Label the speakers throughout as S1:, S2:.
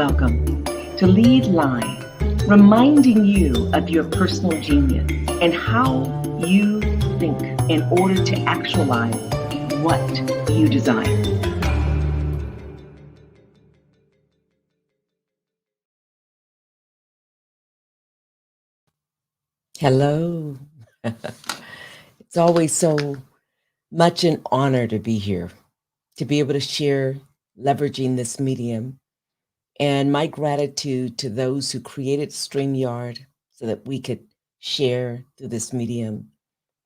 S1: welcome to Lead Live, reminding you of your personal genius and how you think in order to actualize what you desire.
S2: Hello. It's always so much an honor to be here, to be able to share leveraging this medium, and my gratitude to those who created StreamYard so that we could share through this medium.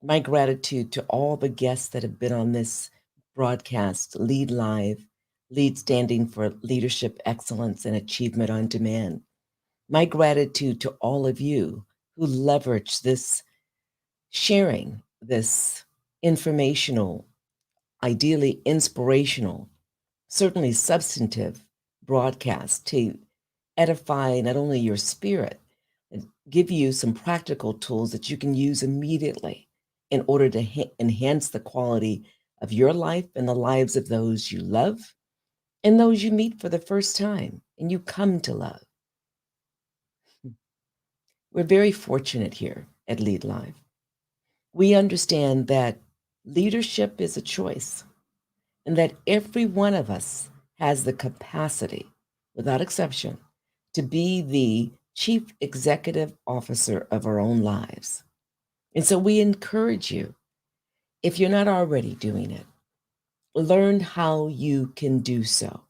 S2: My gratitude to all the guests that have been on this broadcast, Lead Live, LEAD standing for Leadership Excellence and Achievement on Demand. My gratitude to all of you who leverage this sharing, this informational, ideally inspirational, certainly substantive broadcast to edify not only your spirit, but give you some practical tools that you can use immediately in order to enhance the quality of your life and the lives of those you love and those you meet for the first time and you come to love. We're very fortunate here at Lead Live. We understand that leadership is a choice and that every one of us has the capacity, without exception, to be the chief executive officer of our own lives. And so we encourage you, if you're not already doing it, learn how you can do so.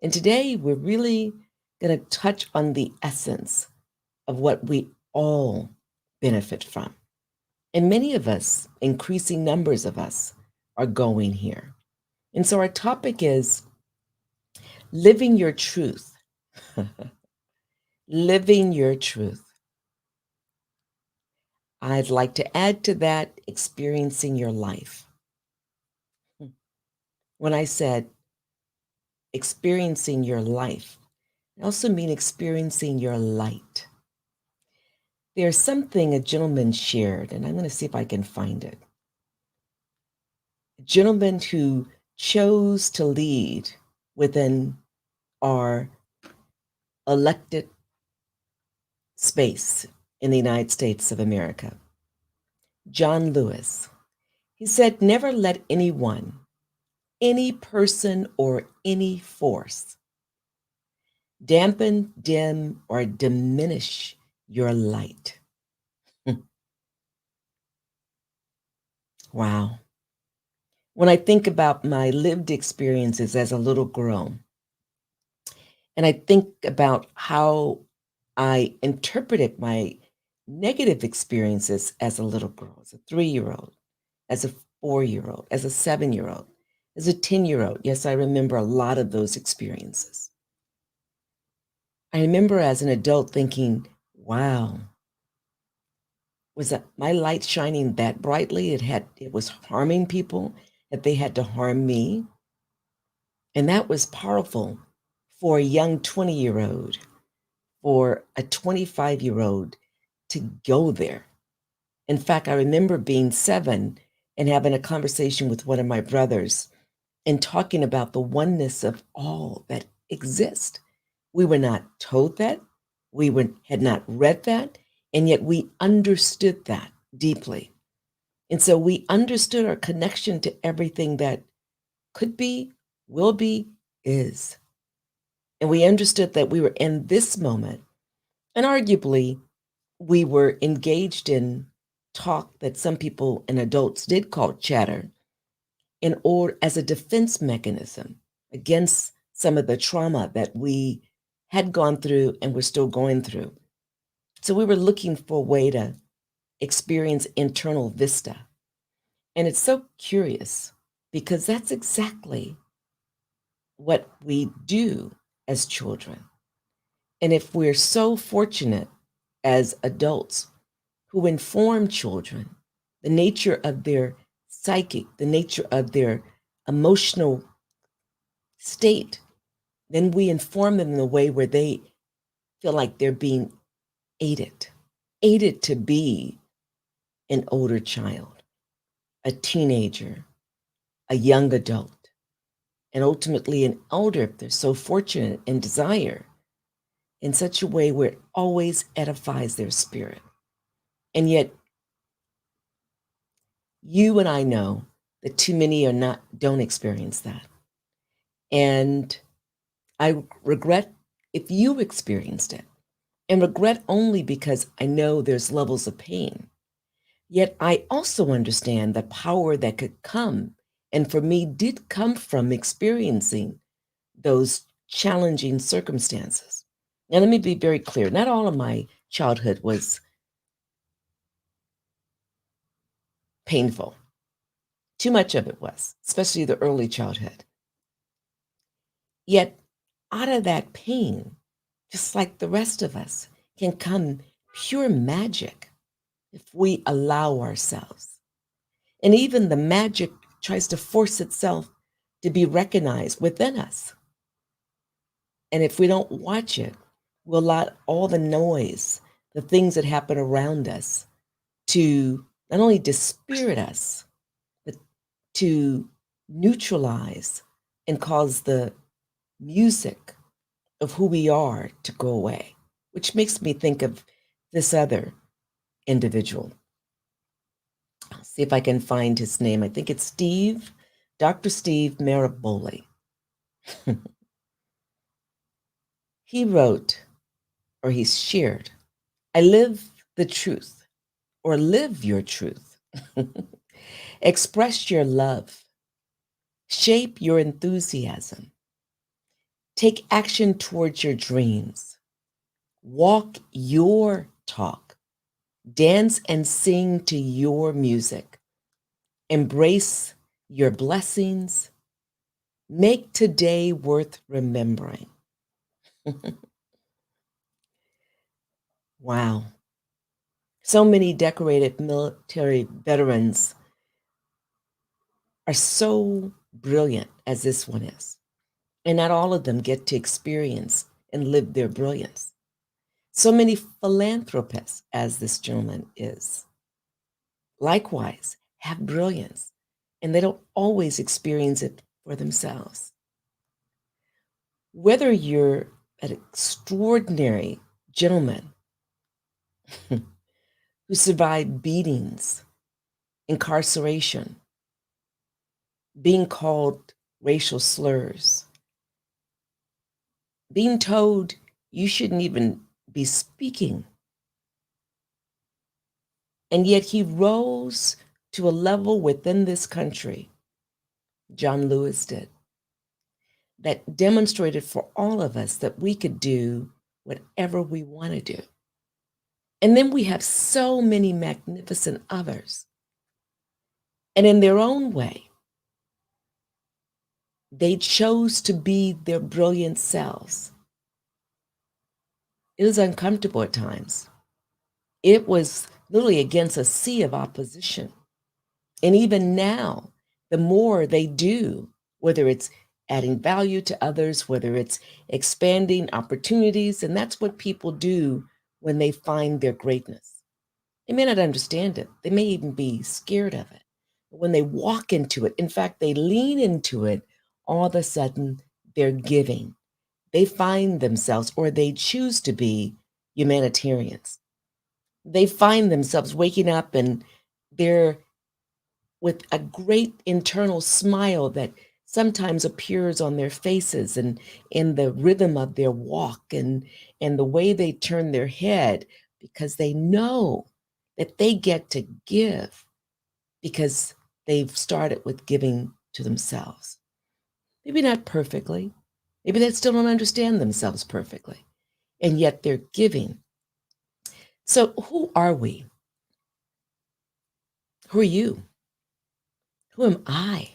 S2: And today we're really going to touch on the essence of what we all benefit from. And many of us, increasing numbers of us, are going here. And so our topic is living your truth. Living your truth. I'd like to add to that experiencing your life. When I said experiencing your life, I also mean experiencing your light. There's something a gentleman shared, and I'm going to see if I can find it. A gentleman who chose to lead within our elected space in the United States of America. John Lewis. He said, never let anyone, any person, or any force dampen, dim, or diminish your light. Wow. When I think about my lived experiences as a little girl, and I think about how I interpreted my negative experiences as a little girl, as a 3-year-old, as a 4-year-old, as a 7-year-old, as a 10-year-old. Yes, I remember a lot of those experiences. I remember as an adult thinking, wow, was that my light shining that brightly? It was harming people, that they had to harm me. And that was powerful for a young 20-year-old, for a 25-year-old to go there. In fact, I remember being 7 and having a conversation with one of my brothers and talking about the oneness of all that exists. We were not told that, had not read that, and yet we understood that deeply. And so we understood our connection to everything that could be, will be, is. And we understood that we were in this moment, and arguably we were engaged in talk that some people and adults did call chatter, in order as a defense mechanism against some of the trauma that we had gone through and were still going through. So we were looking for a way to experience internal vista. And it's so curious because that's exactly what we do as children. And if we're so fortunate as adults who inform children the nature of their psychic, the nature of their emotional state, then we inform them in a way where they feel like they're being aided to be an older child, a teenager, a young adult, and ultimately an elder if they're so fortunate and desire in such a way where it always edifies their spirit. And yet, you and I know that too many don't experience that. And I regret if you experienced it, and regret only because I know there's levels of pain. Yet I also understand the power that could come, and for me, did come from experiencing those challenging circumstances. Now, let me be very clear. Not all of my childhood was painful. Too much of it was, especially the early childhood. Yet, out of that pain, just like the rest of us, can come pure magic if we allow ourselves. And even the magic tries to force itself to be recognized within us. And if we don't watch it, we'll allow all the noise, the things that happen around us, to not only dispirit us, but to neutralize and cause the music of who we are to go away, which makes me think of this other individual. I'll see if I can find his name. I think it's Dr. Steve Maraboli. He wrote, or he shared, I live the truth, or live your truth. Express your love. Shape your enthusiasm. Take action towards your dreams. Walk your talk. Dance and sing to your music. Embrace your blessings. Make today worth remembering. Wow. So many decorated military veterans are so brilliant as this one is. And not all of them get to experience and live their brilliance. So many philanthropists, as this gentleman is, likewise have brilliance, and they don't always experience it for themselves. Whether you're an extraordinary gentleman who survived beatings, incarceration, being called racial slurs, being told you shouldn't even be speaking. And yet he rose to a level within this country, John Lewis did, that demonstrated for all of us that we could do whatever we want to do. And then we have so many magnificent others. And in their own way, they chose to be their brilliant selves. It was uncomfortable at times. It was literally against a sea of opposition. And even now, the more they do, whether it's adding value to others, whether it's expanding opportunities, and that's what people do when they find their greatness. They may not understand it. They may even be scared of it. But when they walk into it, in fact, they lean into it, all of a sudden they're giving. They find themselves, or they choose to be, humanitarians. They find themselves waking up and they're with a great internal smile that sometimes appears on their faces and in the rhythm of their walk and the way they turn their head, because they know that they get to give because they've started with giving to themselves. Maybe not perfectly. Maybe they still don't understand themselves perfectly, and yet they're giving. So who are we? Who are you? Who am I?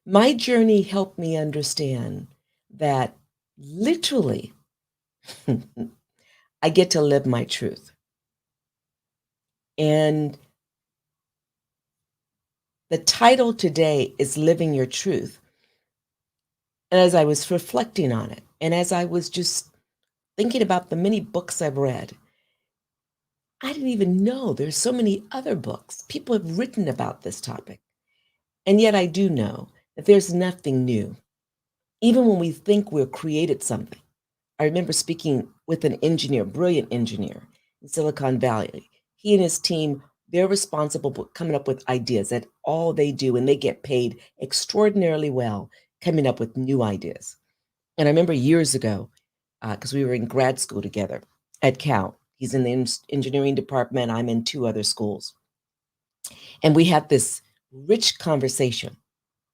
S2: My journey helped me understand that literally I get to live my truth. And the title today is Living Your Truth. And as I was reflecting on it, and as I was just thinking about the many books I've read, I didn't even know there's so many other books. People have written about this topic. And yet I do know that there's nothing new. Even when we think we've created something, I remember speaking with an engineer, brilliant engineer in Silicon Valley. He and his team, they're responsible for coming up with ideas. That all they do, and they get paid extraordinarily well coming up with new ideas. And I remember years ago, because we were in grad school together at Cal. He's in the engineering department. I'm in 2 other schools. And we had this rich conversation.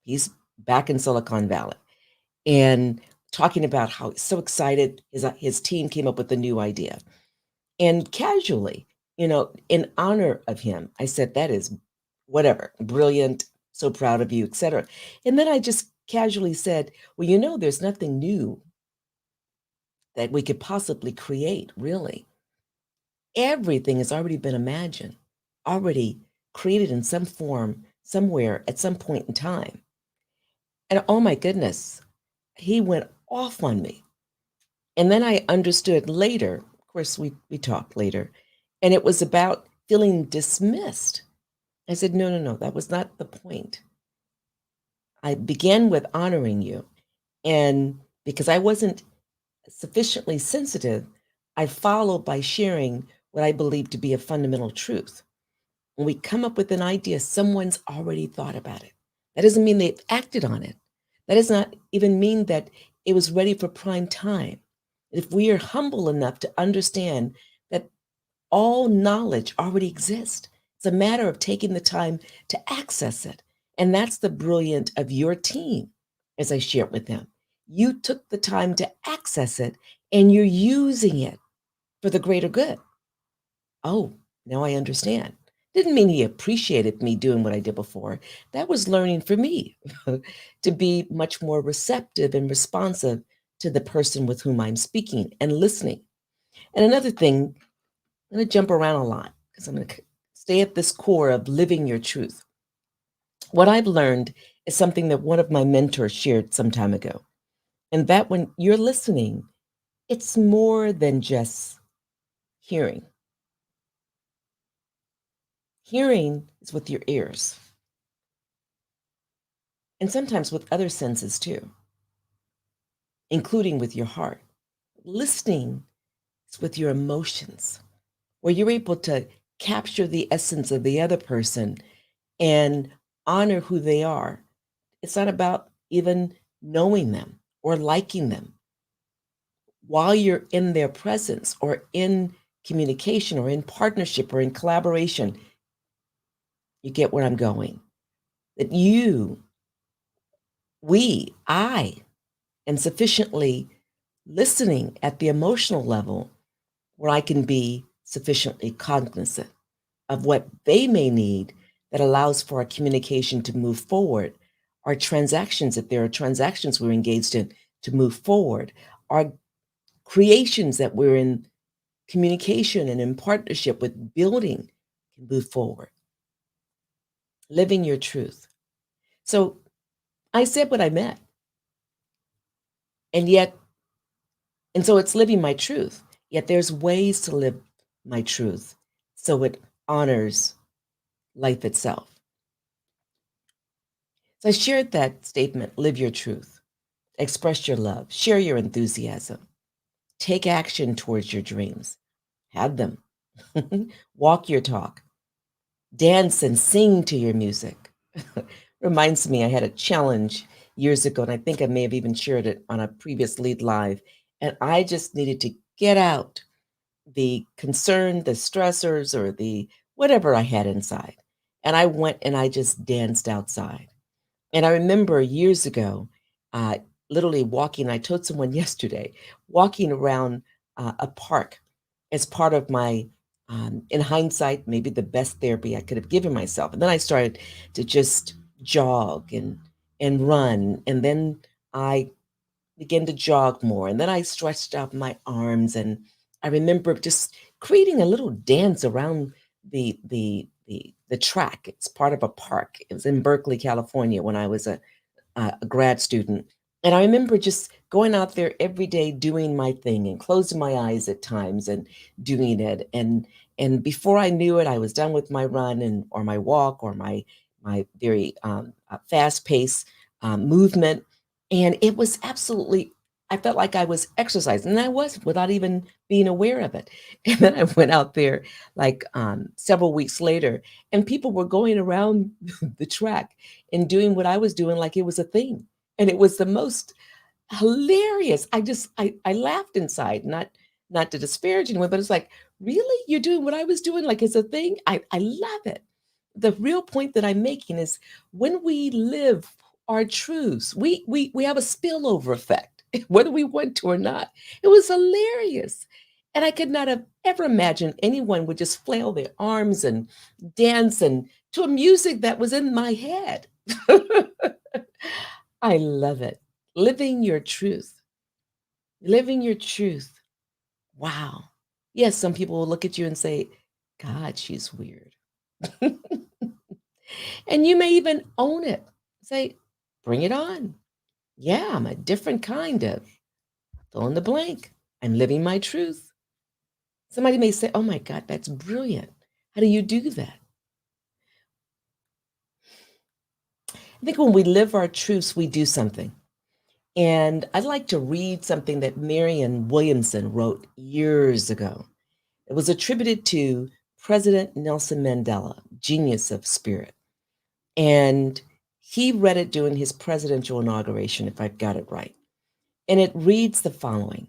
S2: He's back in Silicon Valley and talking about how he's so excited his team came up with a new idea. And casually, in honor of him, I said, that is whatever, brilliant, so proud of you, etc. And then I just casually said, well, there's nothing new that we could possibly create, really. Everything has already been imagined, already created in some form, somewhere, at some point in time. And oh my goodness, he went off on me. And then I understood later, of course, we talked later, and it was about feeling dismissed. I said, no, that was not the point. I began with honoring you. And because I wasn't sufficiently sensitive, I followed by sharing what I believe to be a fundamental truth. When we come up with an idea, someone's already thought about it. That doesn't mean they've acted on it. That does not even mean that it was ready for prime time. If we are humble enough to understand that all knowledge already exists, it's a matter of taking the time to access it. And that's the brilliance of your team, as I shared with them. You took the time to access it and you're using it for the greater good. Oh, now I understand. Didn't mean he appreciated me doing what I did before. That was learning for me to be much more receptive and responsive to the person with whom I'm speaking and listening. And another thing, I'm going to jump around a lot because I'm going to stay at this core of living your truth. What I've learned is something that one of my mentors shared some time ago. And that when you're listening, it's more than just hearing. Hearing is with your ears, and sometimes with other senses too, including with your heart. Listening is with your emotions, where you're able to capture the essence of the other person and honor who they are. It's not about even knowing them or liking them. While you're in their presence or in communication or in partnership or in collaboration, you get where I'm going. That I am sufficiently listening at the emotional level where I can be sufficiently cognizant of what they may need that allows for our communication to move forward, our transactions, if there are transactions we're engaged in, to move forward, our creations that we're in communication and in partnership with building can move forward. Living your truth. So I said what I meant. And so it's living my truth. Yet there's ways to live my truth so it honors life itself. So I shared that statement, live your truth, express your love, share your enthusiasm, take action towards your dreams, have them, walk your talk, dance and sing to your music. Reminds me, I had a challenge years ago, and I think I may have even shared it on a previous Lead Live, and I just needed to get out the concern, the stressors, or the whatever I had inside. And I went and I just danced outside. And I remember years ago, uh, literally walking, I told someone yesterday, walking around a park as part of my, in hindsight, maybe the best therapy I could have given myself. And then I started to just jog and run. And then I began to jog more. And then I stretched out my arms. And I remember just creating a little dance around the track. It's part of a park. It was in Berkeley, California, when I was a grad student. And I remember just going out there every day doing my thing and closing my eyes at times and doing it. And before I knew it, I was done with my run or my walk or my very fast pace movement. And it was absolutely I felt like I was exercising, and I was without even being aware of it. And then I went out there like several weeks later, and people were going around the track and doing what I was doing like it was a thing. And it was the most hilarious. I laughed inside, not to disparage anyone, but it's like, really? You're doing what I was doing like it's a thing? I love it. The real point that I'm making is when we live our truths, we have a spillover effect, whether we want to or not. It was hilarious. And I could not have ever imagined anyone would just flail their arms and dance and to a music that was in my head. I love it. Living your truth. Living your truth. Wow. Yes, some people will look at you and say, God, she's weird. And you may even own it. Say, bring it on. Yeah, I'm a different kind of fill in the blank. I'm living my truth. Somebody may say, oh my God, that's brilliant. How do you do that? I think when we live our truths, we do something. And I'd like to read something that Marianne Williamson wrote years ago. It was attributed to President Nelson Mandela, genius of spirit. And he read it during his presidential inauguration, if I've got it right. And it reads the following.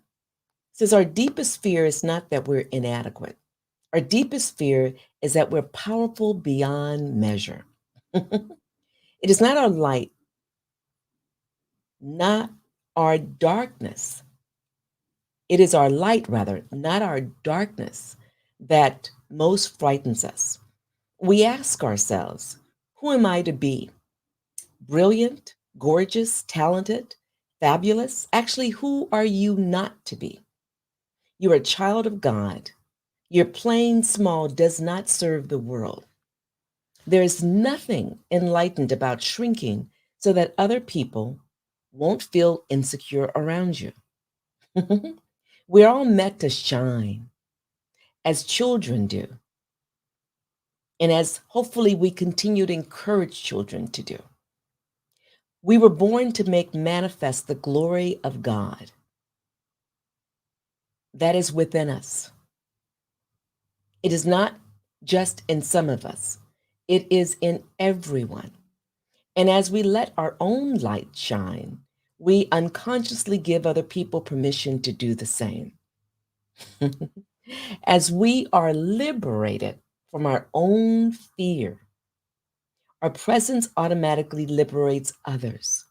S2: It says, our deepest fear is not that we're inadequate. Our deepest fear is that we're powerful beyond measure. It is not our light, not our darkness. It is our light, rather, not our darkness, that most frightens us. We ask ourselves, who am I to be? Brilliant, gorgeous, talented, fabulous? Actually, who are you not to be? You're a child of God. Your playing small does not serve the world. There is nothing enlightened about shrinking so that other people won't feel insecure around you. We're all meant to shine as children do, and as hopefully we continue to encourage children to do. We were born to make manifest the glory of God that is within us. It is not just in some of us, it is in everyone. And as we let our own light shine, we unconsciously give other people permission to do the same. As we are liberated from our own fear, our presence automatically liberates others.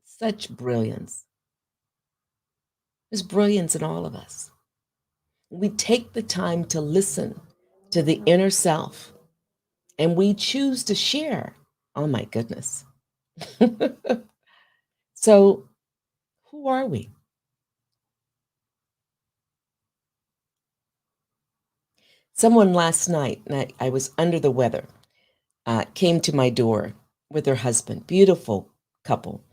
S2: Such brilliance. There's brilliance in all of us. We take the time to listen to the inner self and we choose to share. Oh my goodness. So, who are we? Someone last night, and I was under the weather, came to my door with her husband, beautiful couple,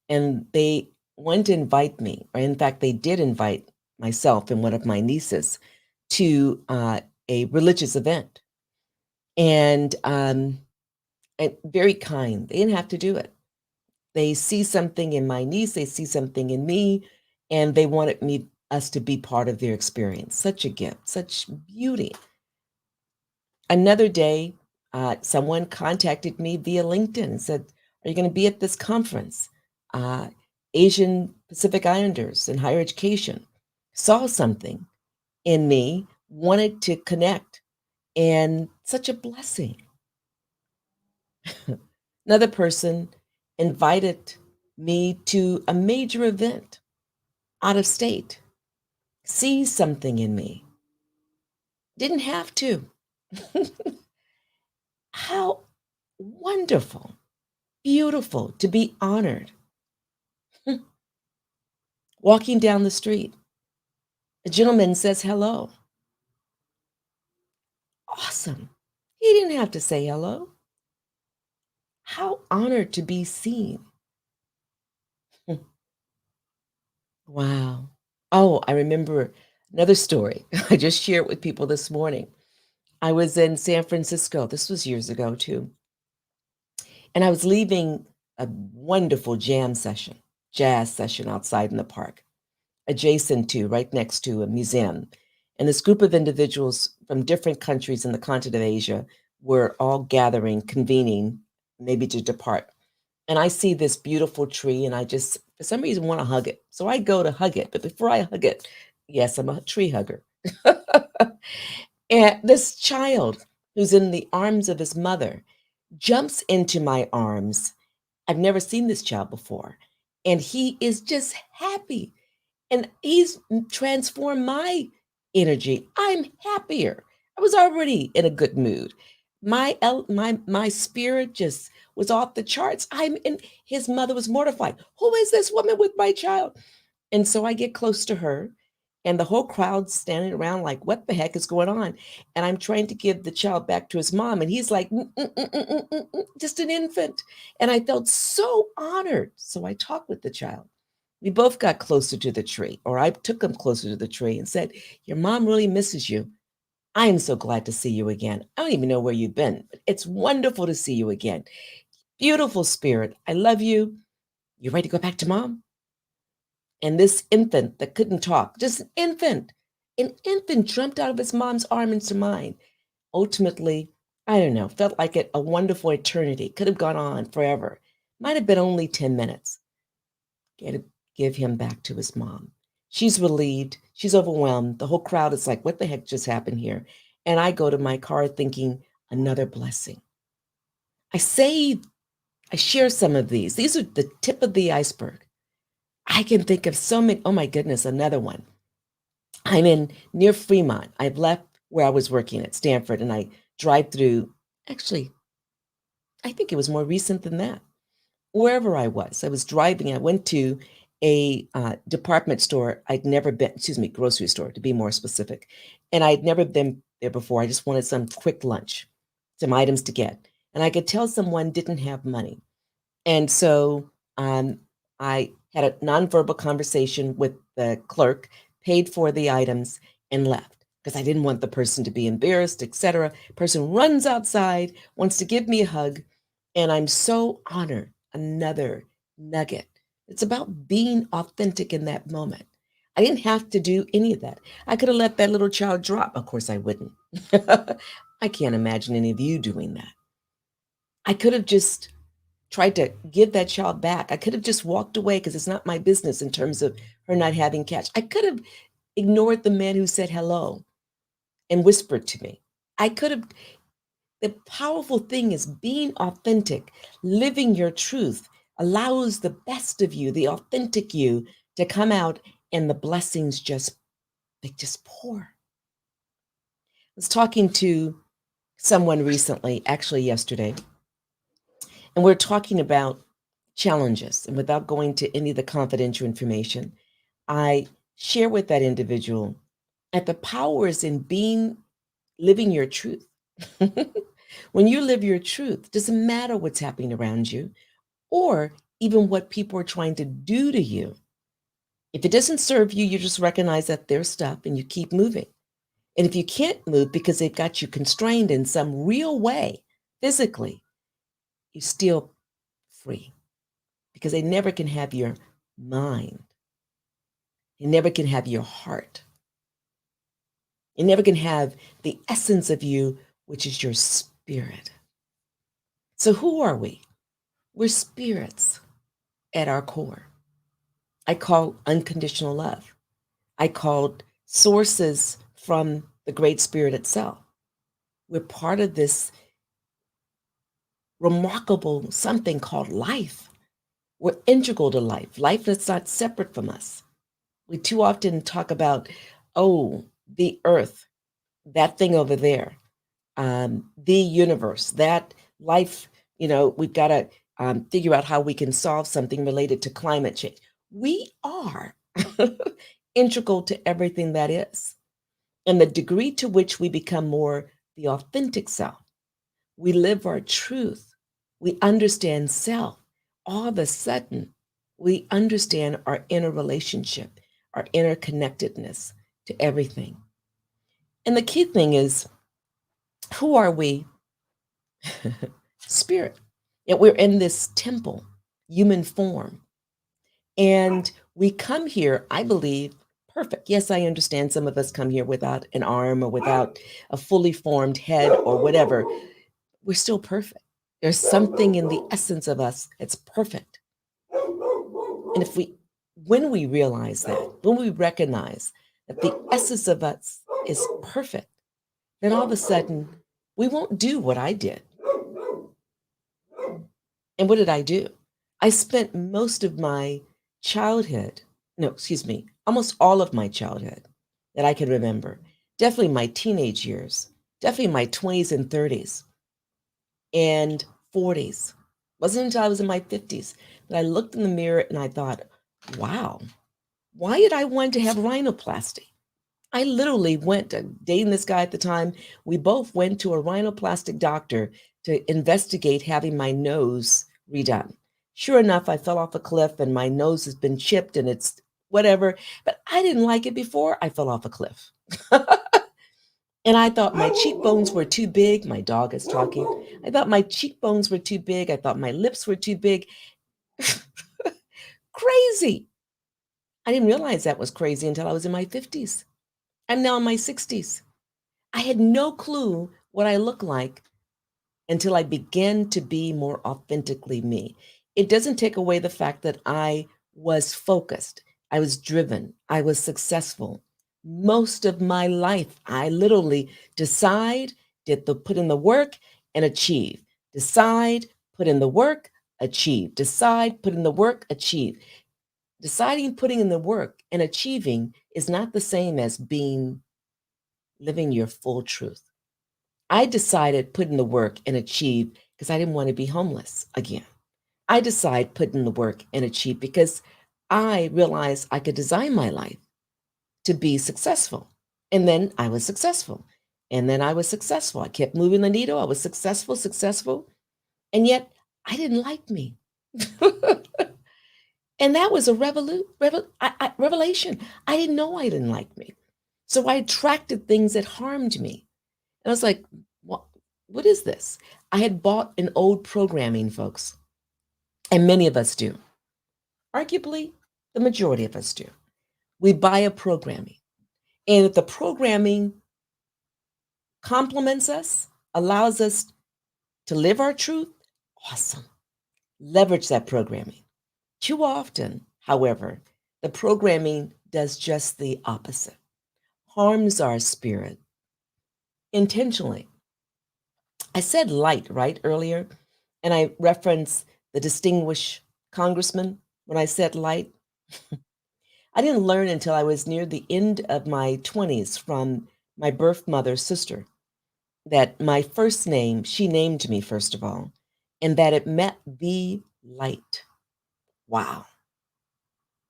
S2: and they wanted to invite me, or in fact, they did invite myself and one of my nieces to a religious event. And very kind. They didn't have to do it. They see something in my niece, they see something in me, and they wanted us to be part of their experience. Such a gift, such beauty. Another day, someone contacted me via LinkedIn and said, are you going to be at this conference? Asian Pacific Islanders in higher education saw something in me, wanted to connect, and such a blessing. Another person invited me to a major event out of state, sees something in me. Didn't have to. How wonderful, beautiful to be honored. Walking down the street, a gentleman says hello. Awesome. He didn't have to say hello. How honored to be seen. Wow. Oh, I remember another story I just shared with people this morning. I was in San Francisco. This was years ago too. And I was leaving a wonderful jam session, jazz session outside in the park, adjacent to, right next to a museum. And this group of individuals from different countries in the continent of Asia were all gathering, convening, maybe to depart. And I see this beautiful tree, and I just, for some reason, want to hug it. So I go to hug it. But before I hug it, yes, I'm a tree hugger. And this child who's in the arms of his mother jumps into my arms. I've never seen this child before. And he is just happy. And he's transformed my energy. I'm happier. I was already in a good mood. My spirit just was off the charts. I'm in his mother was mortified. Who is this woman with my child? And so I get close to her, and the whole crowd's standing around like, what the heck is going on? And I'm trying to give the child back to his mom, and he's like, just an infant. And I felt so honored. So I talked with the child. We both got closer to the tree, or I took him closer to the tree and said, your mom really misses you. I am so glad to see you again. I don't even know where you've been, but it's wonderful to see you again. Beautiful spirit. I love you. You ready to go back to mom? And this infant that couldn't talk, just an infant jumped out of his mom's arm into mine. Ultimately, I don't know, felt like a wonderful eternity. Could have gone on forever. Might have been only 10 minutes. Get to give him back to his mom. She's relieved. She's overwhelmed. The whole crowd is like, what the heck just happened here? And I go to my car thinking, another blessing. I share some of these. These are the tip of the iceberg. I can think of so many. Oh my goodness, another one. I'm in near Fremont. I've left where I was working at Stanford, and I drive through. Actually, I think it was more recent than that. Wherever I was driving. I went to a department store I'd never been. Excuse me, grocery store to be more specific, and I'd never been there before. I just wanted some quick lunch, some items to get, and I could tell someone didn't have money. And so I had a nonverbal conversation with the clerk, paid for the items, and left because I didn't want the person to be embarrassed, etc. Person runs outside, wants to give me a hug, and I'm so honored. Another nugget. It's about being authentic in that moment. I didn't have to do any of that. I could have let that little child drop. Of course, I wouldn't. I can't imagine any of you doing that. I could have just tried to give that child back. I could have just walked away because it's not my business in terms of her not having cash. I could have ignored the man who said hello and whispered to me. I could have. The powerful thing is being authentic, living your truth allows the best of you, the authentic you, to come out, and the blessings they just pour. I was talking to someone recently, actually yesterday, and we're talking about challenges. And without going to any of the confidential information, I share with that individual that the power is in living your truth. When you live your truth, doesn't matter what's happening around you or even what people are trying to do to you. If it doesn't serve you, you just recognize that there's stuff and you keep moving. And if you can't move because they've got you constrained in some real way, physically, you're still free because they never can have your mind. They never can have your heart. They never can have the essence of you, which is your spirit. So who are we? We're spirits at our core. I call unconditional love. I called sources from the Great Spirit itself. We're part of this remarkable something called life. We're integral to life. Life is not separate from us. We too often talk about, oh, the earth, that thing over there, the universe, that life, we've got to figure out how we can solve something related to climate change. We are integral to everything that is. And the degree to which we become more the authentic self, we live our truth, we understand self, all of a sudden, we understand our inner relationship, our interconnectedness to everything. And the key thing is, who are we? Spirit. Yet we're in this temple, human form. And we come here, I believe, perfect. Yes, I understand some of us come here without an arm or without a fully formed head or whatever. We're still perfect. There's something in the essence of us that's perfect. And when we realize that, when we recognize that the essence of us is perfect, then all of a sudden we won't do what I did. And what did I do? I spent most of my childhood, no, excuse me, almost all of my childhood that I can remember, definitely my teenage years, definitely my 20s and 30s and 40s. Wasn't until I was in my 50s that I looked in the mirror and I thought, wow, why did I want to have rhinoplasty? I literally went to dating this guy at the time. We both went to a rhinoplastic doctor to investigate having my nose redone. Sure enough, I fell off a cliff and my nose has been chipped and it's whatever, but I didn't like it before I fell off a cliff. And I thought my cheekbones were too big. My dog is talking. I thought my cheekbones were too big. I thought my lips were too big. Crazy. I didn't realize that was crazy until I was in my 50s. I'm now in my 60s. I had no clue what I look like until I began to be more authentically me. It doesn't take away the fact that I was focused, I was driven, I was successful. Most of my life, I literally decide, put in the work and achieve. Decide, put in the work, achieve. Decide, put in the work, achieve. Deciding, putting in the work, and achieving is not the same as living your full truth. I decided put in the work and achieve because I didn't want to be homeless again. I decided put in the work and achieve because I realized I could design my life to be successful. And then I was successful. And then I was successful. I kept moving the needle. I was successful. And yet I didn't like me. And that was a revelation. I didn't know I didn't like me. So I attracted things that harmed me. And I was like, what is this? I had bought an old programming, folks, and many of us do. Arguably, the majority of us do. We buy a programming. And if the programming complements us, allows us to live our truth, awesome. Leverage that programming. Too often, however, the programming does just the opposite, harms our spirit intentionally. I said light, right, earlier, and I referenced the distinguished congressman when I said light. I didn't learn until I was near the end of my 20s from my birth mother's sister that my first name, she named me first of all, and that it meant the light. Wow.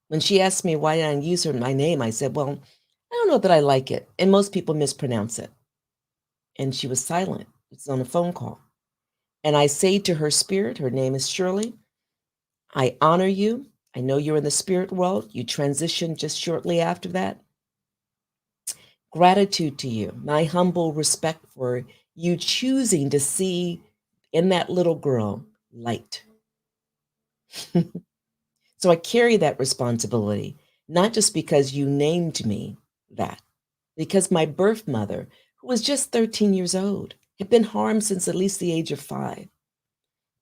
S2: When she asked me why did I use my name, I said, well, I don't know that I like it, and most people mispronounce it. And she was silent. It's on a phone call. And I say to her spirit, her name is Shirley, I honor you. I know you're in the spirit world. You transitioned just shortly after that. Gratitude to you, my humble respect for you choosing to see in that little girl light. So I carry that responsibility, not just because you named me that, because my birth mother, who was just 13 years old, had been harmed since at least the age of 5,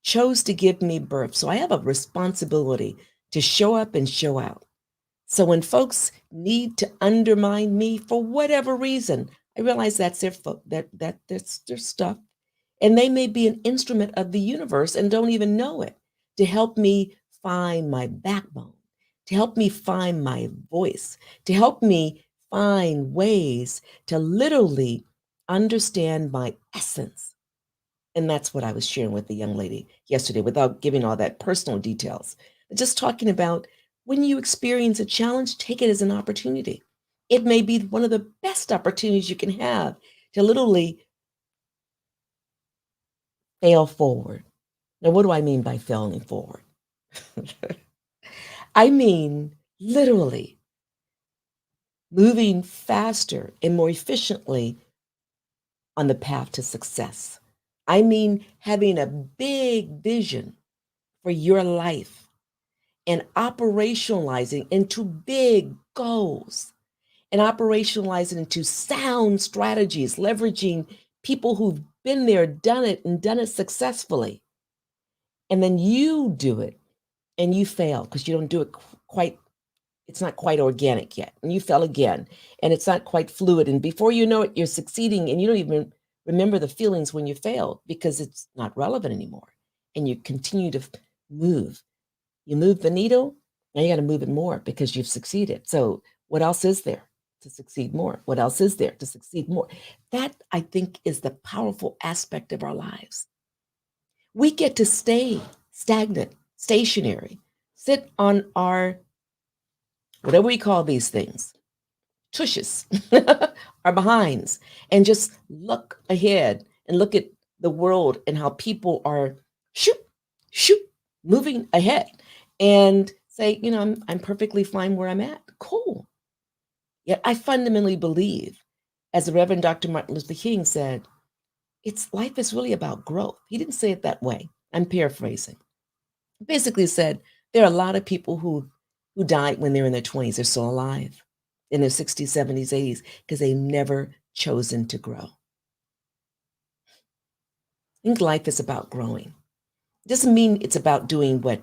S2: chose to give me birth. So I have a responsibility to show up and show out. So when folks need to undermine me for whatever reason, I realize that's that's their stuff. And they may be an instrument of the universe and don't even know it to help me find my backbone, to help me find my voice, to help me find ways to literally understand my essence. And that's what I was sharing with the young lady yesterday without giving all that personal details. But just talking about when you experience a challenge, take it as an opportunity. It may be one of the best opportunities you can have to literally fail forward. Now, what do I mean by failing forward? I mean literally moving faster and more efficiently on the path to success. I mean having a big vision for your life and operationalizing into big goals and operationalizing into sound strategies, leveraging people who've been there, done it, and done it successfully. And then you do it and you fail because you don't do it quite, it's not quite organic yet. And you fail again and it's not quite fluid. And before you know it, you're succeeding and you don't even remember the feelings when you failed because it's not relevant anymore. And you continue to move. You move the needle, now you got to move it more because you've succeeded. So what else is there to succeed more? What else is there to succeed more? That, I think, is the powerful aspect of our lives. We get to stay stagnant, stationary, sit on our, whatever we call these things, tushes, our behinds, and just look ahead and look at the world and how people are shoot, shoot, moving ahead and say, I'm perfectly fine where I'm at. Cool. Yet I fundamentally believe, as the Reverend Dr. Martin Luther King said, life is really about growth. He didn't say it that way. I'm paraphrasing. He basically said there are a lot of people who died when they're in their 20s. They're still alive in their 60s, 70s, 80s because they never chosen to grow. I think life is about growing. It doesn't mean it's about doing what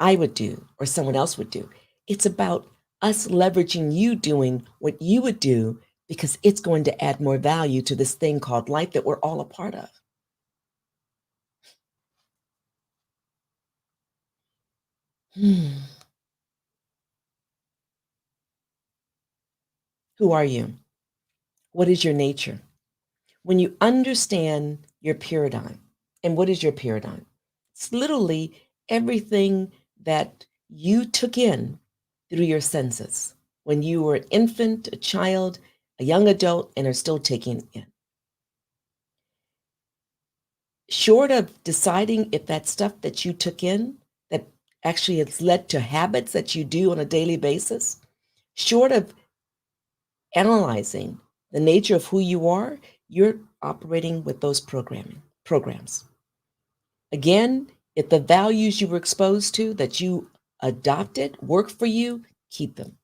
S2: I would do or someone else would do. It's about us leveraging you doing what you would do because it's going to add more value to this thing called life that we're all a part of. Who are you? What is your nature? When you understand your paradigm, and what is your paradigm? It's literally everything that you took in through your senses when you were an infant, a child, a young adult, and are still taking in. Short of deciding if that stuff that you took in that actually has led to habits that you do on a daily basis, short of analyzing the nature of who you are, you're operating with those programs. Again, if the values you were exposed to that you adopted work for you, keep them.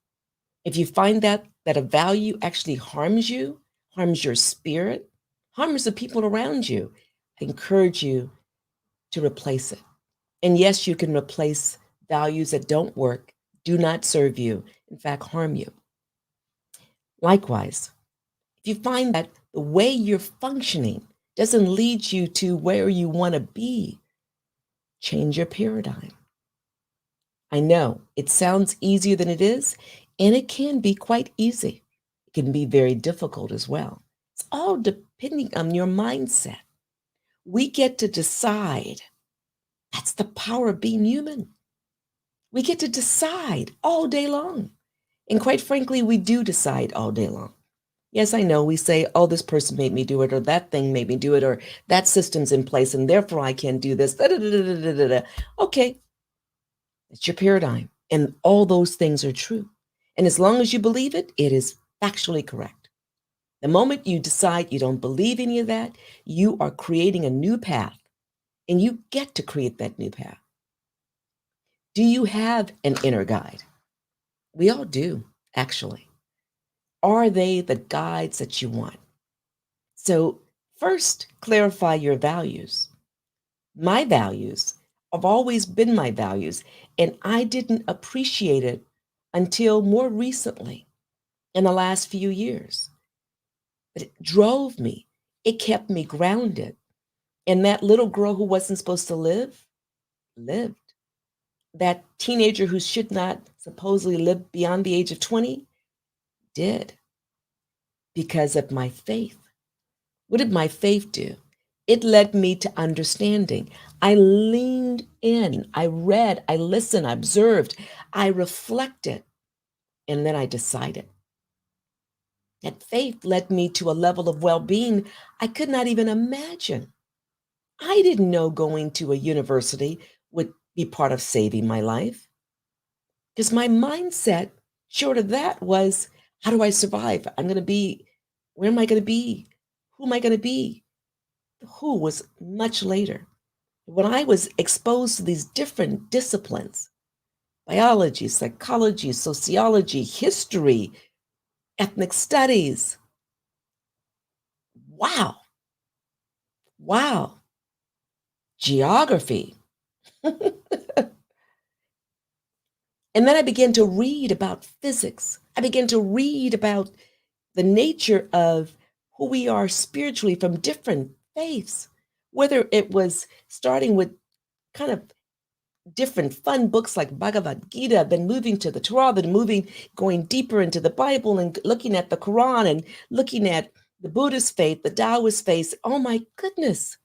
S2: If you find that a value actually harms you, harms your spirit, harms the people around you, I encourage you to replace it. And yes, you can replace values that don't work, do not serve you, in fact, harm you. Likewise, if you find that the way you're functioning doesn't lead you to where you want to be, change your paradigm. I know it sounds easier than it is, and it can be quite easy. It can be very difficult as well. It's all depending on your mindset. We get to decide. That's the power of being human. We get to decide all day long. And quite frankly, we do decide all day long. Yes, I know we say, oh, this person made me do it, or that thing made me do it, or that system's in place, and therefore I can do this. Okay, it's your paradigm. And all those things are true. And as long as you believe it, it is factually correct. The moment you decide you don't believe any of that, you are creating a new path, and you get to create that new path. Do you have an inner guide? We all do, actually. Are they the guides that you want? So, first, clarify your values. My values have always been my values, and I didn't appreciate it until more recently in the last few years. But it drove me, it kept me grounded. And that little girl who wasn't supposed to live, lived. That teenager who should not supposedly live beyond the age of 20, did because of my faith. What did my faith do? It led me to understanding. I leaned in, I read, I listened, I observed, I reflected, and then I decided. That faith led me to a level of well-being I could not even imagine. I didn't know going to a university would be part of saving my life because my mindset, short of that, was how do I survive? Where am I going to be? Who am I going to be? Who was much later. When I was exposed to these different disciplines, biology, psychology, sociology, history, ethnic studies. Wow. Wow. Geography. And then I began to read about physics. I began to read about the nature of who we are spiritually from different faiths, whether it was starting with kind of different fun books like Bhagavad Gita, then moving to the Torah, then going deeper into the Bible and looking at the Quran and looking at the Buddhist faith, the Taoist faith. Oh my goodness.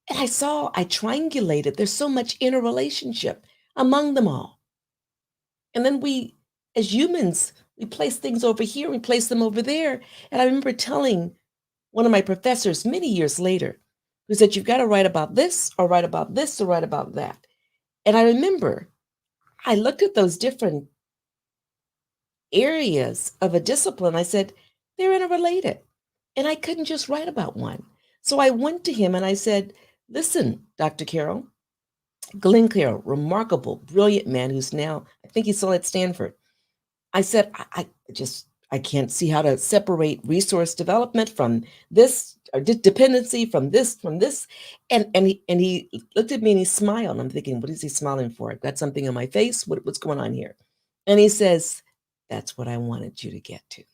S2: And I triangulated. There's so much interrelationship among them all. And then we, as humans, we place things over here, we place them over there. And I remember telling one of my professors many years later, who said, you've got to write about this, or write about this, or write about that. And I remember I looked at those different areas of a discipline. I said, they're interrelated. And I couldn't just write about one. So I went to him and I said, listen, Dr. Carroll, Glenn Carroll, remarkable, brilliant man who's now, I think he's still at Stanford. I said, I can't see how to separate resource development from this, or dependency from this. And he looked at me and he smiled. And I'm thinking, what is he smiling for? I've got something on my face. What's going on here? And he says, that's what I wanted you to get to.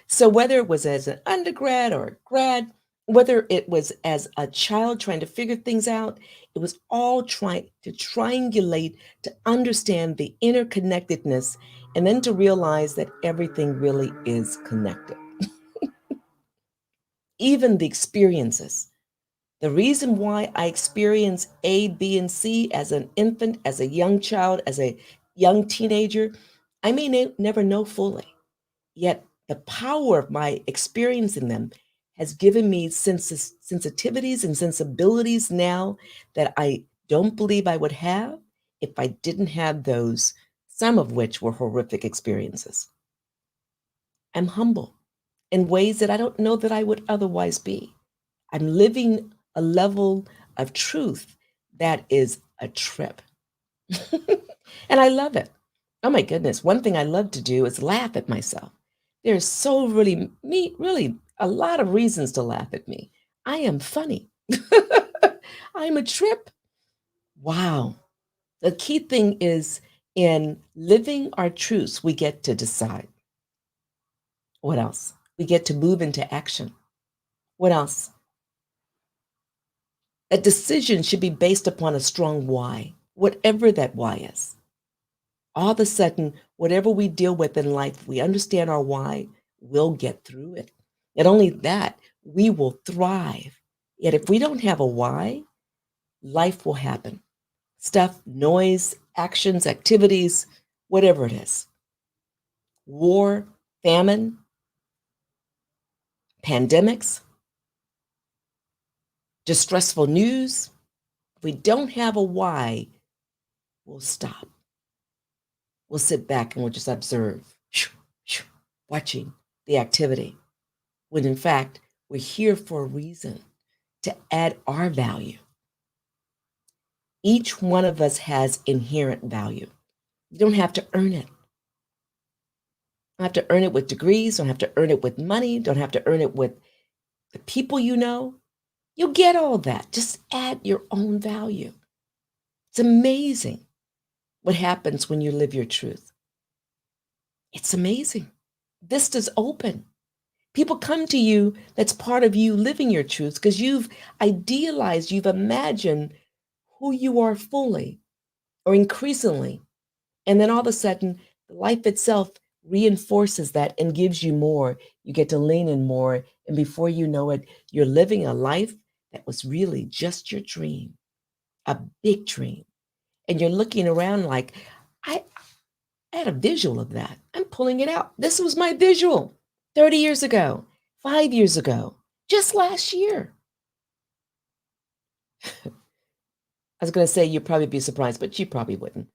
S2: So whether it was as an undergrad or a grad, whether it was as a child trying to figure things out, it was all trying to triangulate to understand the interconnectedness and then to realize that everything really is connected. Even the experiences. The reason why I experience A, B, and C as an infant, as a young child, as a young teenager, I may never know fully. Yet the power of my experiencing them has given me sensitivities and sensibilities now that I don't believe I would have if I didn't have those, some of which were horrific experiences. I'm humble in ways that I don't know that I would otherwise be. I'm living a level of truth that is a trip. And I love it. Oh my goodness. One thing I love to do is laugh at myself. There's so really a lot of reasons to laugh at me. I am funny. I'm a trip. Wow. The key thing is in living our truths, we get to decide. What else? We get to move into action. What else? A decision should be based upon a strong why, whatever that why is. All of a sudden, whatever we deal with in life, we understand our why, we'll get through it. Not only that, we will thrive. Yet if we don't have a why, life will happen. Stuff, noise, actions, activities, whatever it is. War, famine, pandemics, distressful news. If we don't have a why, we'll stop. We'll sit back and we'll just observe, watching the activity, when in fact, we're here for a reason, to add our value. Each one of us has inherent value. You don't have to earn it. Don't have to earn it with degrees, don't have to earn it with money, don't have to earn it with the people you know. You get all that. Just add your own value. It's amazing what happens when you live your truth. It's amazing. Vistas open. People come to you, that's part of you living your truth, because you've idealized, you've imagined who you are fully or increasingly. And then all of a sudden, life itself reinforces that and gives you more. You get to lean in more. And before you know it, you're living a life that was really just your dream, a big dream. And you're looking around like, I had a visual of that. I'm pulling it out. This was my visual 30 years ago, 5 years ago, just last year. I was going to say you'd probably be surprised, but you probably wouldn't,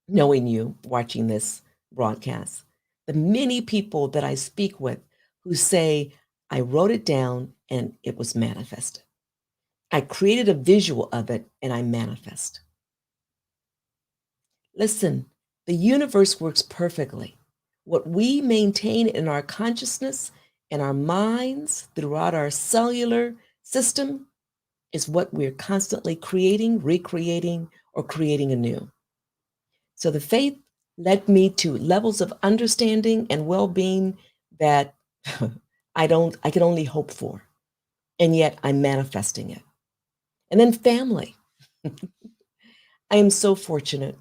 S2: knowing you, watching this broadcast. The many people that I speak with who say, I wrote it down and it was manifested. I created a visual of it and I manifest. Listen, the universe works perfectly. What we maintain in our consciousness and our minds throughout our cellular system is what we're constantly creating, recreating, or creating anew. So the faith led me to levels of understanding and well-being that I can only hope for. And yet I'm manifesting it. And then family. I am so fortunate.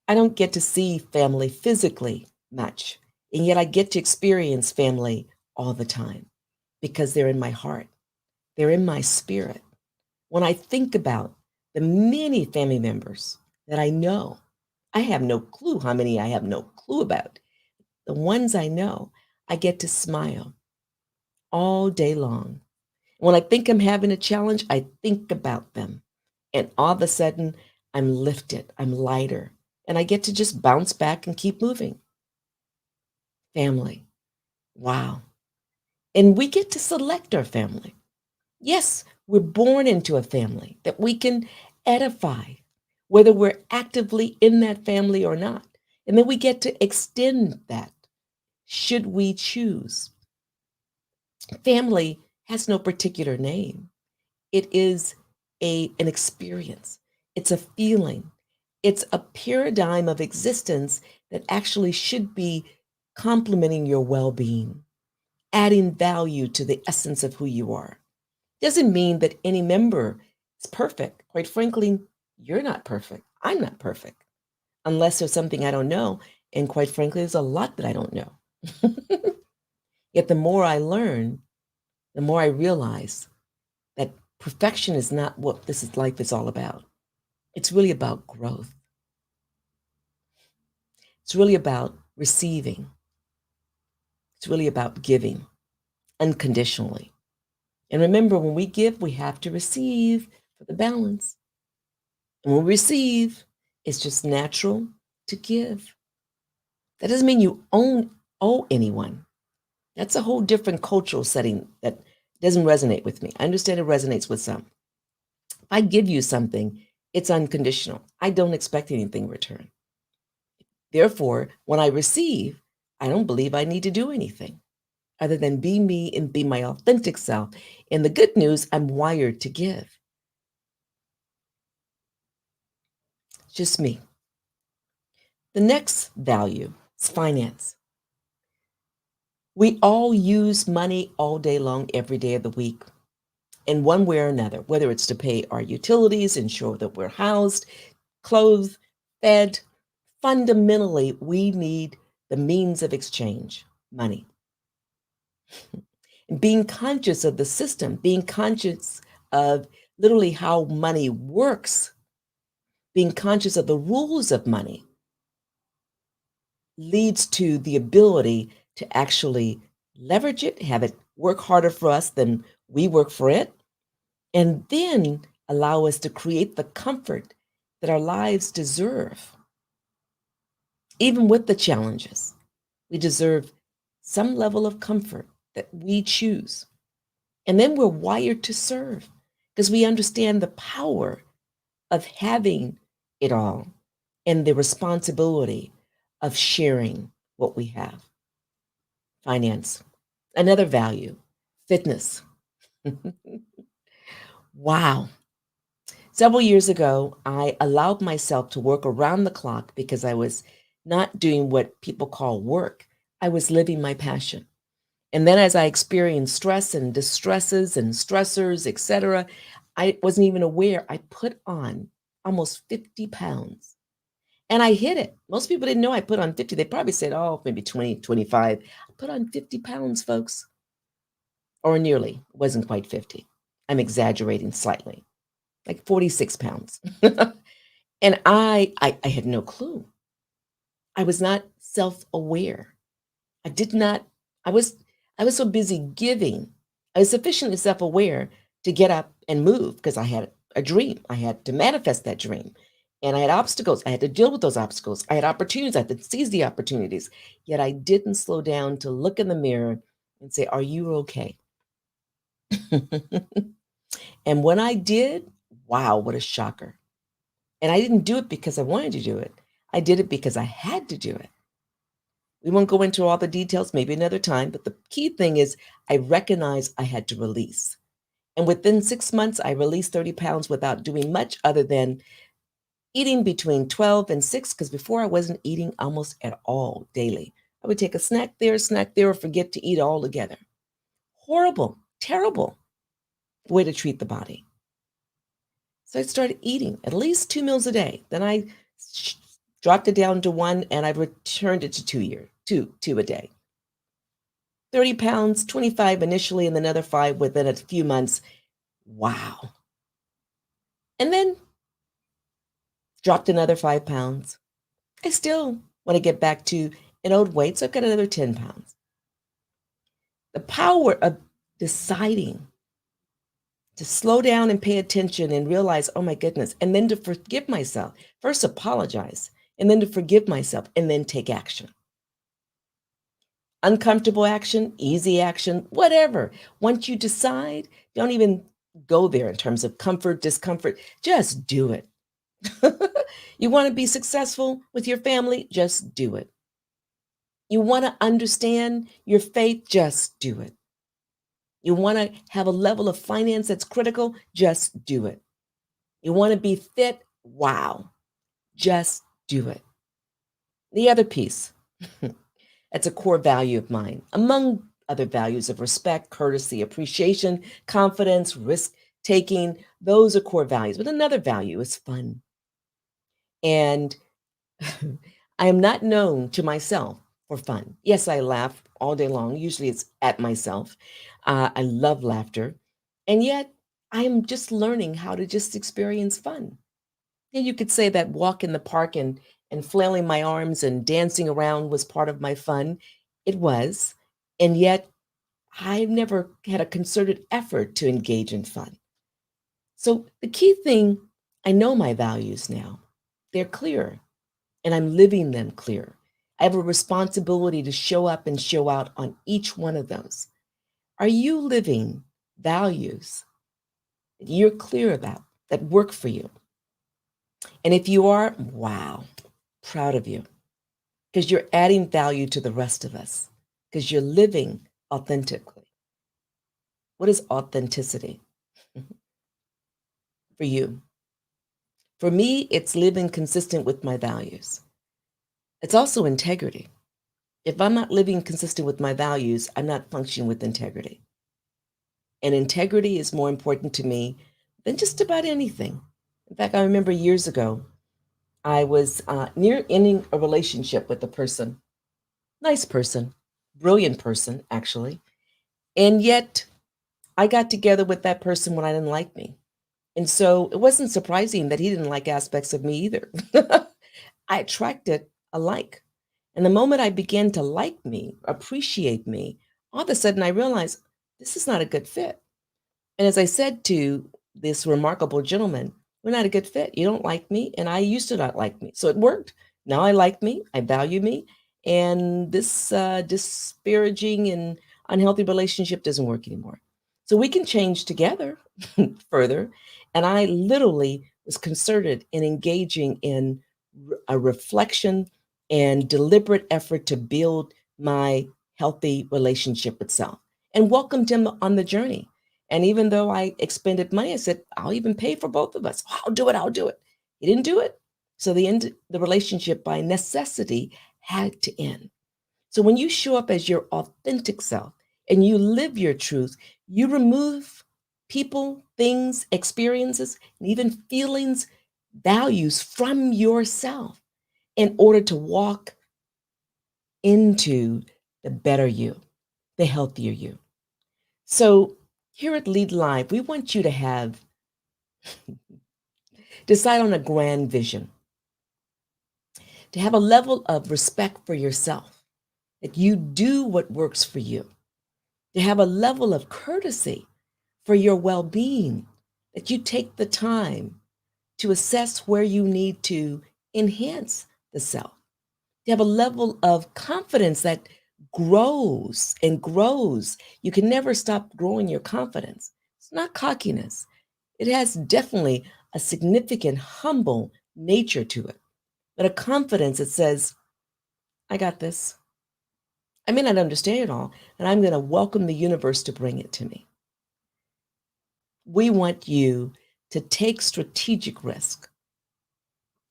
S2: I don't get to see family physically much, and yet I get to experience family all the time because they're in my heart. They're in my spirit. When I think about the many family members that I know, I have no clue how many I have no clue about. The ones I know, I get to smile all day long. When I think I'm having a challenge, I think about them. And all of a sudden, I'm lifted, I'm lighter, and I get to just bounce back and keep moving. Family. Wow. And we get to select our family. Yes, we're born into a family that we can edify, whether we're actively in that family or not. And then we get to extend that, should we choose. Family has no particular name. It is an experience. It's a feeling. It's a paradigm of existence that actually should be complementing your well-being, adding value to the essence of who you are. Doesn't mean that any member is perfect. Quite frankly, you're not perfect. I'm not perfect. Unless there's something I don't know. And quite frankly, there's a lot that I don't know. Yet the more I learn, the more I realize that perfection is not what life is all about. It's really about growth. It's really about receiving. It's really about giving unconditionally. And remember, when we give, we have to receive for the balance. And when we receive, it's just natural to give. That doesn't mean you owe anyone. That's a whole different cultural setting that doesn't resonate with me. I understand it resonates with some. If I give you something, it's unconditional. I don't expect anything in return. Therefore, when I receive, I don't believe I need to do anything other than be me and be my authentic self. And the good news, I'm wired to give. Just me. The next value is finance. We all use money all day long, every day of the week, in one way or another, whether it's to pay our utilities, ensure that we're housed, clothed, fed. Fundamentally, we need the means of exchange, money. And being conscious of the system, being conscious of literally how money works, being conscious of the rules of money leads to the ability to actually leverage it, have it work harder for us than we work for it, and then allow us to create the comfort that our lives deserve. Even with the challenges, we deserve some level of comfort that we choose. And then we're wired to serve because we understand the power of having it all and the responsibility of sharing what we have. Finance, another value, fitness. Wow. Several years ago, I allowed myself to work around the clock because I was not doing what people call work. I was living my passion. And then as I experienced stress and distresses and stressors, etc., I wasn't even aware I put on almost 50 pounds. And I hit it. Most people didn't know I put on 50. They probably said, oh, maybe 20, 25. I put on 50 pounds, folks. Or nearly. It wasn't quite 50. I'm exaggerating slightly. Like 46 pounds. And I had no clue. I was not self-aware. I did not, I was I was so busy giving. I was sufficiently self-aware to get up and move because I had a dream. I had to manifest that dream. And I had obstacles. I had to deal with those obstacles. I had opportunities. I had to seize the opportunities. Yet I didn't slow down to look in the mirror and say, are you okay? And when I did, wow, what a shocker. And I didn't do it because I wanted to do it. I did it because I had to do it. We won't go into all the details, maybe another time, but the key thing is I recognized I had to release. And within 6 months, I released 30 pounds without doing much other than eating between 12 and 6, because before I wasn't eating almost at all daily. I would take a snack there, or forget to eat altogether. Horrible, terrible way to treat the body. So I started eating at least 2 meals a day. Then I dropped it down to 1, and I returned it to 2 a day. 30 pounds, 25 initially, and another 5 within a few months. Wow. And then dropped another 5 pounds. I still want to get back to an old weight, so I've got another 10 pounds. The power of deciding to slow down and pay attention and realize, oh my goodness, and then to forgive myself. First apologize, and then to forgive myself, and then take action. Uncomfortable action, easy action, whatever. Once you decide, don't even go there in terms of comfort, discomfort. Just do it. You want to be successful with your family? Just do it. You want to understand your faith? Just do it. You want to have a level of finance that's critical? Just do it. You want to be fit? Wow. Just do it. The other piece, that's a core value of mine, among other values of respect, courtesy, appreciation, confidence, risk taking. Those are core values. But another value is fun. And I am not known to myself for fun. Yes, I laugh all day long. Usually it's at myself. I love laughter. And yet I am just learning how to just experience fun. And you could say that walk in the park and flailing my arms and dancing around was part of my fun. It was. And yet I've never had a concerted effort to engage in fun. So the key thing, I know my values now. They're clear, and I'm living them clear. I have a responsibility to show up and show out on each one of those. Are you living values that you're clear about, that work for you? And if you are, wow, proud of you, because you're adding value to the rest of us, because you're living authentically. What is authenticity for you? For me, it's living consistent with my values. It's also integrity. If I'm not living consistent with my values, I'm not functioning with integrity. And integrity is more important to me than just about anything. In fact, I remember years ago, I was near ending a relationship with a person, nice person, brilliant person, actually. And yet I got together with that person when I didn't like me. And so it wasn't surprising that he didn't like aspects of me either. I attracted a like. And the moment I began to like me, appreciate me, all of a sudden I realized this is not a good fit. And as I said to this remarkable gentleman, we're not a good fit. You don't like me, and I used to not like me. So it worked. Now I like me, I value me, and this disparaging and unhealthy relationship doesn't work anymore. So we can change together further. And I literally was concerted in engaging in a reflection and deliberate effort to build my healthy relationship itself and welcomed him on the journey. And even though I expended money, I said, I'll even pay for both of us. I'll do it. I'll do it. He didn't do it. So the relationship by necessity had to end. So when you show up as your authentic self and you live your truth, you remove people, things, experiences, and even feelings, values from yourself in order to walk into the better you, the healthier you. So here at Lead Live, we want you to decide on a grand vision, to have a level of respect for yourself, that you do what works for you, to have a level of courtesy for your well-being, that you take the time to assess where you need to enhance the self, to have a level of confidence that grows and grows. You can never stop growing your confidence. It's not cockiness. It has definitely a significant humble nature to it. but a confidence that says, I got this. I may not understand it all, and I'm going to welcome the universe to bring it to me. We want you to take strategic risk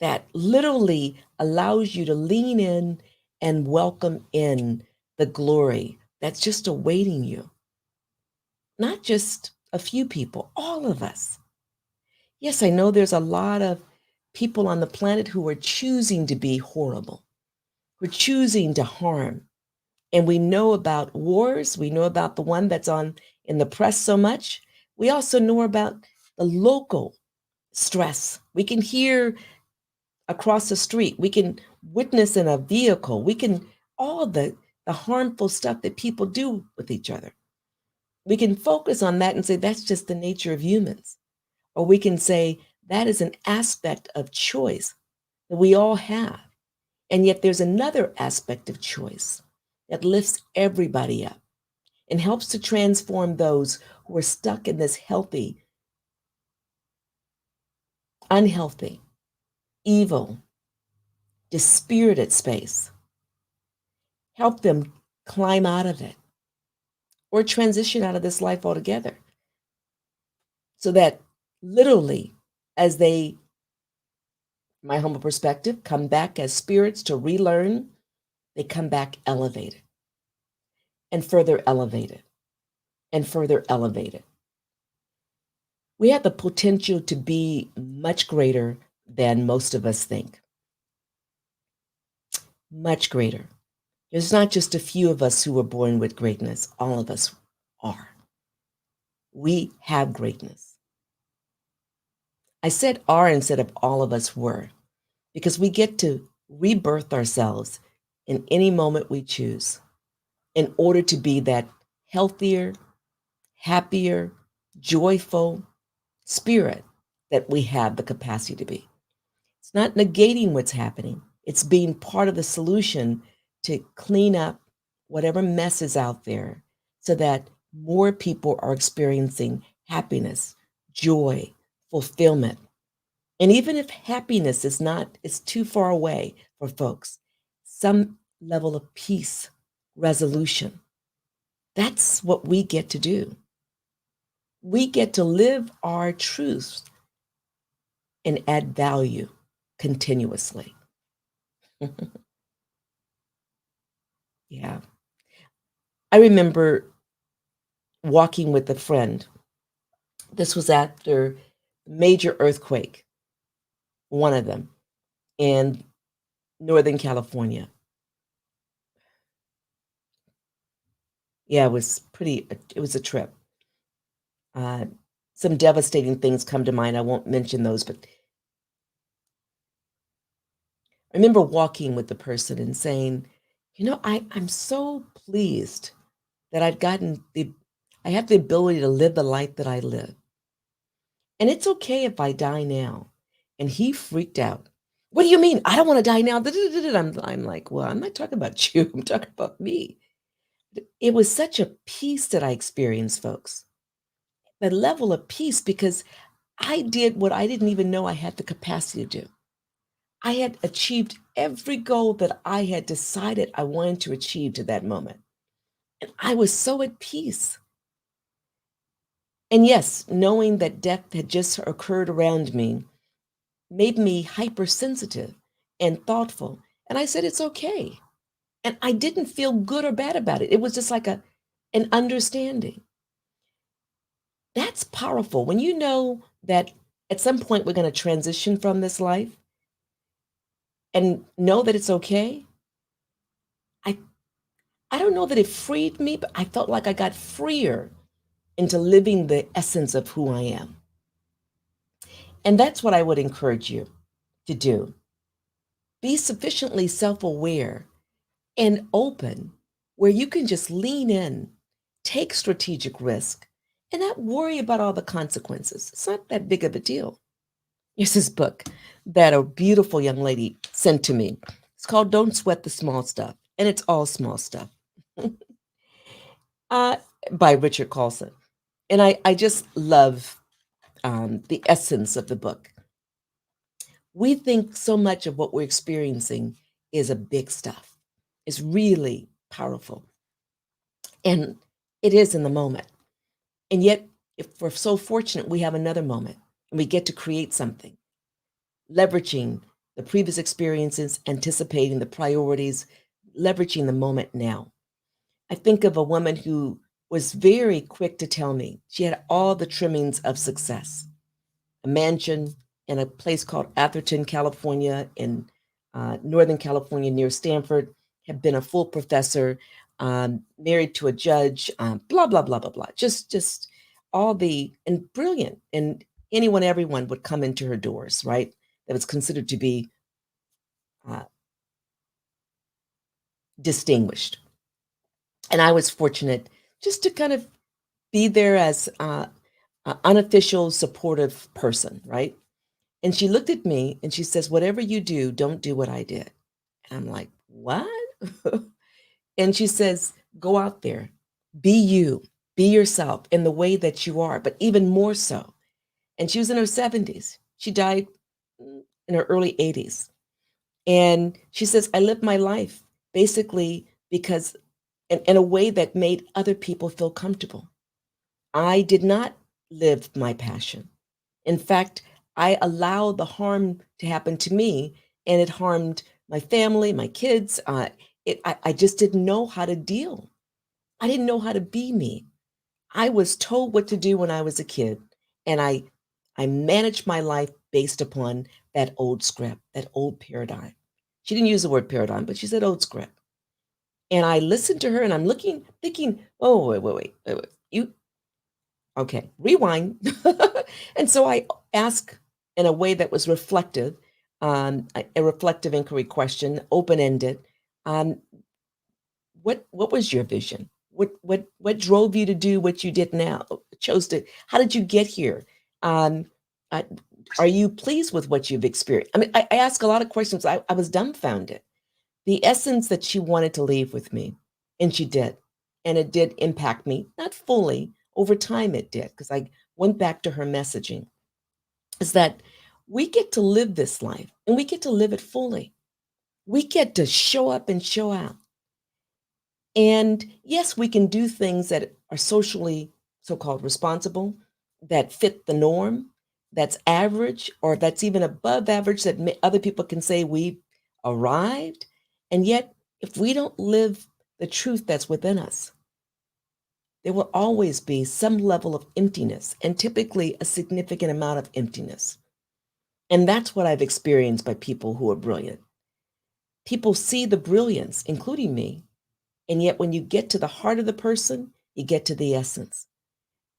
S2: that literally allows you to lean in and welcome in the glory that's just awaiting you. Not just a few people, all of us. Yes, I know there's a lot of people on the planet who are choosing to be horrible. We're choosing to harm. And we know about wars. We know about the one that's on in the press so much. We also know about the local stress. We can hear across the street. We can witness in a vehicle. We can all the harmful stuff that people do with each other. We can focus on that and say that's just the nature of humans. Or we can say that is an aspect of choice that we all have. And yet there's another aspect of choice that lifts everybody up and helps to transform those who are stuck in this healthy, unhealthy, evil, dispirited space. Help them climb out of it or transition out of this life altogether so that literally, as they, my humble perspective, come back as spirits to relearn, they come back elevated and further elevated and further elevated. We have the potential to be much greater than most of us think. Much greater. There's not just a few of us who were born with greatness. All of us are. We have greatness. I said are instead of all of us were, because we get to rebirth ourselves in any moment we choose in order to be that healthier, happier, joyful spirit that we have the capacity to be. It's not negating what's happening. It's being part of the solution to clean up whatever mess is out there so that more people are experiencing happiness, joy, fulfillment. And even if happiness is too far away for folks, some level of peace, resolution. That's what we get to do. We get to live our truths and add value continuously. Yeah. I remember walking with a friend. This was after major earthquake, one of them in Northern California. Yeah, it was a trip. Uh, some devastating things come to mind. I won't mention those, but I remember walking with the person and saying, I'm so pleased that I have the ability to live the life that I live. And it's okay if I die now. And he freaked out. What do you mean? I don't want to die now. I'm like, well, I'm not talking about you. I'm talking about me. It was such a peace that I experienced, folks. The level of peace because I did what I didn't even know I had the capacity to do. I had achieved every goal that I had decided I wanted to achieve to that moment. And I was so at peace. And yes, knowing that death had just occurred around me made me hypersensitive and thoughtful. And I said, it's okay. And I didn't feel good or bad about it. It was just like an understanding. That's powerful. When you know that at some point we're going to transition from this life and know that it's okay. I don't know that it freed me, but I felt like I got freer into living the essence of who I am. And that's what I would encourage you to do. Be sufficiently self-aware and open where you can just lean in, take strategic risk, and not worry about all the consequences. It's not that big of a deal. Here's this book that a beautiful young lady sent to me. It's called Don't Sweat the Small Stuff, and it's all small stuff by Richard Carlson. And I just love the essence of the book. We think so much of what we're experiencing is a big stuff. It's really powerful. And it is in the moment. And yet, if we're so fortunate, we have another moment and we get to create something, leveraging the previous experiences, anticipating the priorities, leveraging the moment now. I think of a woman who was very quick to tell me she had all the trimmings of success, a mansion in a place called Atherton, California, in Northern California near Stanford, had been a full professor, married to a judge, blah, blah, blah, blah, blah. Just all the, and brilliant. And everyone would come into her doors, right? That was considered to be distinguished. And I was fortunate just to kind of be there as an unofficial supportive person, right? And she looked at me and she says, whatever you do, don't do what I did. And I'm like, what? And she says, go out there, be you, be yourself in the way that you are, but even more so. And she was in her 70s. She died in her early 80s. And she says, I lived my life basically because in a way that made other people feel comfortable. I did not live my passion. In fact, I allowed the harm to happen to me, and it harmed my family, my kids. I just didn't know how to deal. I didn't know how to be me. I was told what to do when I was a kid, and I managed my life based upon that old script, that old paradigm. She didn't use the word paradigm, but she said old script. And I listened to her, and I'm thinking, oh, wait. You Okay, rewind. And so I ask in a way that was reflective, a reflective inquiry question, open-ended. Um, what was your vision? What drove you to do what you did now? Chose to? How did you get here? Um, uh, are you pleased with what you've experienced? I mean, I ask a lot of questions. I was dumbfounded. The essence that she wanted to leave with me, and she did. And it did impact me, not fully. Over time, it did, because I went back to her messaging, is that we get to live this life and we get to live it fully. We get to show up and show out. And yes, we can do things that are socially so-called responsible, that fit the norm, that's average, or that's even above average, that other people can say we arrived. And yet, if we don't live the truth that's within us, there will always be some level of emptiness, and typically a significant amount of emptiness. And that's what I've experienced by people who are brilliant. People see the brilliance, including me, and yet when you get to the heart of the person, you get to the essence.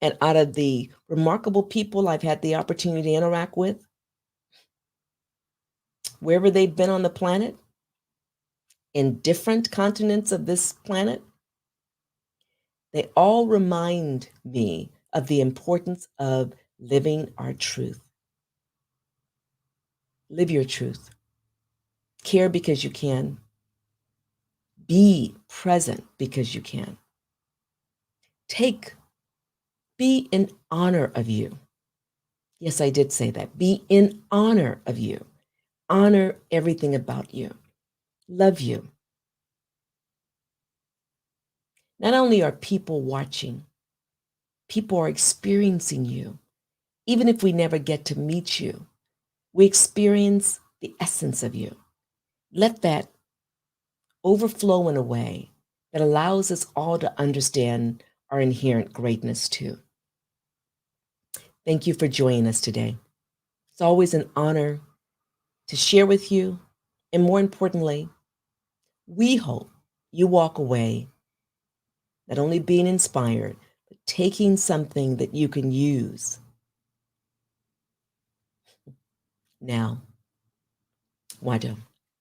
S2: And out of the remarkable people I've had the opportunity to interact with, wherever they've been on the planet, in different continents of this planet, they all remind me of the importance of living our truth. Live your truth. Care because you can. Be present because you can. Be in honor of you. Yes, I did say that. Be in honor of you. Honor everything about you. Love you. Not only are people watching, people are experiencing you. Even if we never get to meet you, we experience the essence of you. Let that overflow in a way that allows us all to understand our inherent greatness too. Thank you for joining us today. It's always an honor to share with you. And more importantly, we hope you walk away not only being inspired, but taking something that you can use now. Why don't?